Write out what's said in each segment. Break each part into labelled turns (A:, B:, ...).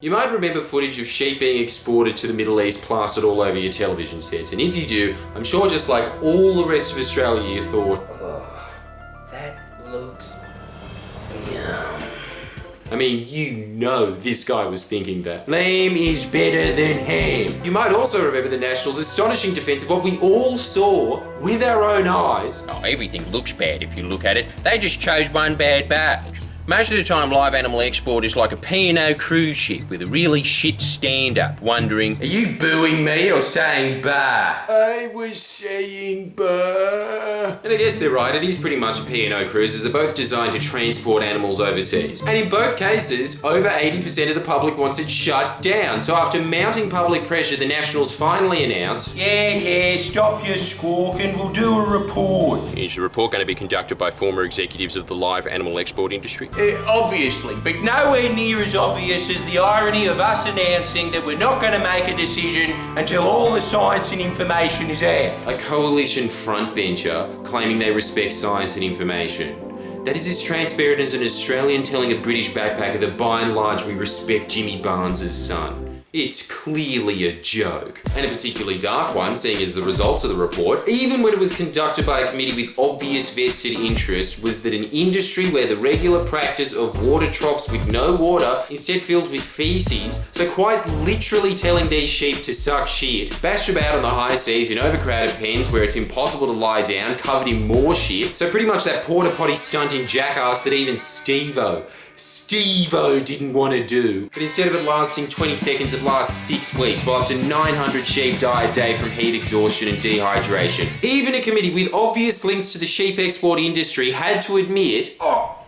A: You might remember footage of sheep being exported to the Middle East plastered all over your television sets, and if you do, I'm sure just like all the rest of Australia you thought, oh, that looks yum. I mean, you know this guy was thinking that. Lamb is better than ham. You might also remember the Nationals' astonishing defence of what we all saw with our own eyes.
B: Oh, everything looks bad if you look at it. They just chose one bad barge. Most of the time, live animal export is like a P&O cruise ship with a really shit stand-up, wondering, are you booing me or saying bah?
A: I was saying bah. And I guess they're right, it is pretty much a P&O cruise, as they're both designed to transport animals overseas. And in both cases, over 80% of the public wants it shut down. So after mounting public pressure, the Nationals finally announced,
B: Yeah, stop your squawking, we'll do a report. Is the report going to be conducted by former executives of the live animal export industry? Obviously, but nowhere near as obvious as the irony of us announcing that we're not going to make a decision until all the science and information is out.
A: A coalition frontbencher claiming they respect science and information. That is as transparent as an Australian telling a British backpacker that by and large we respect Jimmy Barnes' son. It's clearly a joke. And a particularly dark one, seeing as the results of the report, even when it was conducted by a committee with obvious vested interest, was that an industry where the regular practice of water troughs with no water instead filled with feces, so quite literally telling these sheep to suck shit, bashed about on the high seas in overcrowded pens where it's impossible to lie down, covered in more shit, so pretty much that porta potty stunting jackass that even Steve-O didn't want to do. But instead of it lasting 20 seconds, it lasts 6 weeks, while up to 900 sheep die a day from heat exhaustion and dehydration. Even a committee with obvious links to the sheep export industry had to admit, oh,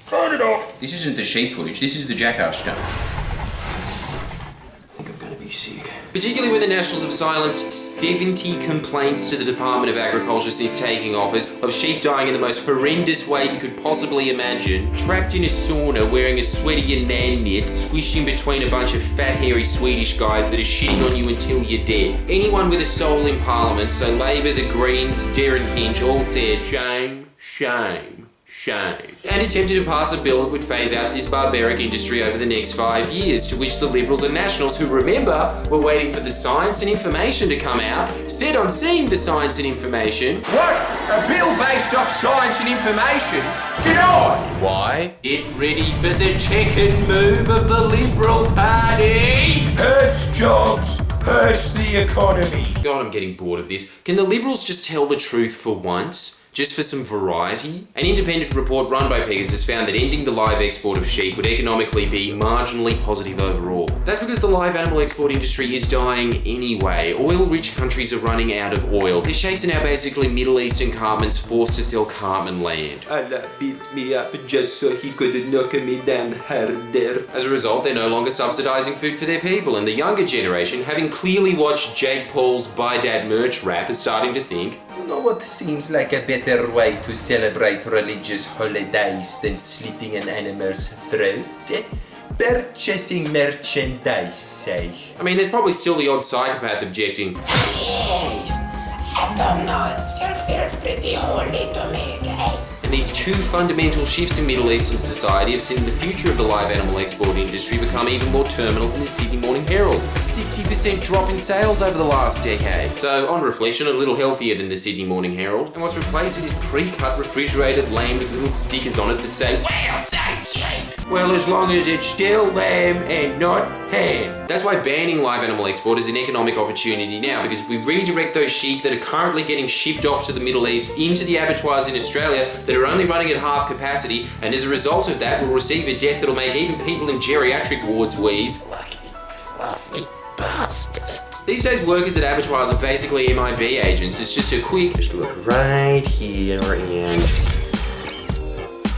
A: turn it off.
B: This isn't the sheep footage, this is the jackass stuff.
A: I think I'm gonna be sick. Particularly when the Nationals have silenced 70 complaints to the Department of Agriculture since taking office of sheep dying in the most horrendous way you could possibly imagine, trapped in a sauna wearing a sweaty nan knit, squished in between a bunch of fat hairy Swedish guys that are shitting on you until you're dead. Anyone with a soul in Parliament, so Labour, the Greens, Darren Hinch, all said shame, shame, shame, and attempted to pass a bill that would phase out this barbaric industry over the next 5 years, to which the Liberals and Nationals, who remember were waiting for the science and information to come out, said on seeing the science and information,
B: What? A bill based off science and information? Denied! Why? Get ready for the second move of the Liberal Party! Hurts jobs, hurts the economy.
A: God, I'm getting bored of this. Can the Liberals just tell the truth for once? Just for some variety? An independent report run by Pegasus found that ending the live export of sheep would economically be marginally positive overall. That's because the live animal export industry is dying anyway. Oil-rich countries are running out of oil. The sheikhs are now basically Middle Eastern Cartmans forced to sell Cartman land.
C: Allah built me up just so he could knock me down harder.
A: As a result, they're no longer subsidizing food for their people, and the younger generation, having clearly watched Jake Paul's Buy Dad merch rap, is starting to think,
C: You know what seems like a better way to celebrate religious holidays than slitting an animal's throat? Purchasing merchandise.
A: I mean, there's probably still the odd psychopath objecting,
D: Yes, I don't know, it still feels pretty holy to me, guys.
A: and these two fundamental shifts in Middle Eastern society have seen the future of the live animal export industry become even more terminal than the Sydney Morning Herald. A 60% drop in sales over the last decade. So, on reflection, a little healthier than the Sydney Morning Herald. And what's replaced it is pre-cut refrigerated lamb with little stickers on it that say,
D: We're fat sheep.
A: well, as long as it's still lamb and not ham. That's why banning live animal export is an economic opportunity now, because if we redirect those sheep that are currently getting shipped off to the Middle East into the abattoirs in Australia that are only running at half capacity, and as a result of that will receive a death that'll make even people in geriatric wards wheeze.
D: Lucky fluffy bastards.
A: These days workers at abattoirs are basically MIB agents. It's just a quick, just look right here and...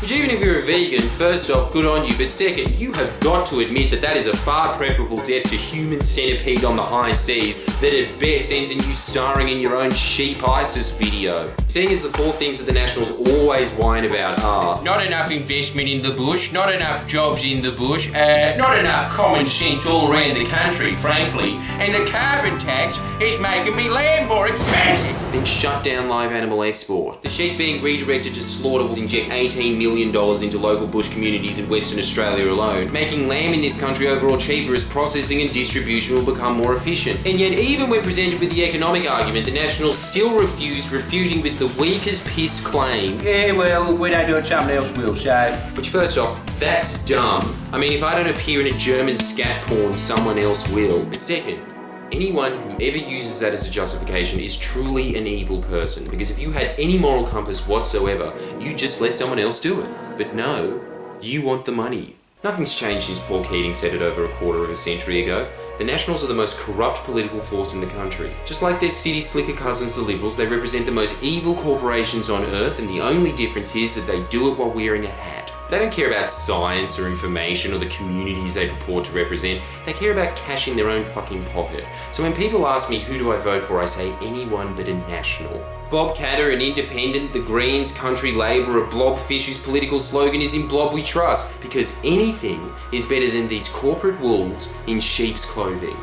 A: Which, even if you're a vegan, first off, good on you, but second, you have got to admit that that is a far preferable death to human centipede on the high seas that at best ends in you starring in your own sheep ISIS video. Seeing as the four things that the Nationals always whine about are
B: Not enough investment in the bush, not enough jobs in the bush, not enough common sense all around the country, frankly, and the carbon tax is making me land more expensive.
A: then shut down live animal export. The sheep being redirected to slaughter will inject 18 million million into local bush communities in Western Australia alone, making lamb in this country overall cheaper as processing and distribution will become more efficient. And yet, even when presented with the economic argument, the Nationals still refuse, refuting with the weak as piss claim.
B: Yeah, well, if we don't do it, someone else will, so...
A: Which, first off, that's dumb. I mean, if I don't appear in a German scat porn, someone else will. But second, anyone who ever uses that as a justification is truly an evil person, because if you had any moral compass whatsoever, you just let someone else do it. But no, you want the money. Nothing's changed since Paul Keating said it over a quarter of a century ago. The Nationals are the most corrupt political force in the country. Just like their city slicker cousins, the Liberals, they represent the most evil corporations on earth, and the only difference is that they do it while wearing a hat. They don't care about science or information or the communities they purport to represent. They care about cashing their own fucking pocket. So when people ask me who do I vote for, I say anyone but a National. Bob Catter, an independent, the Greens, Country Labour, a blobfish whose political slogan is "In Blob We Trust," because anything is better than these corporate wolves in sheep's clothing.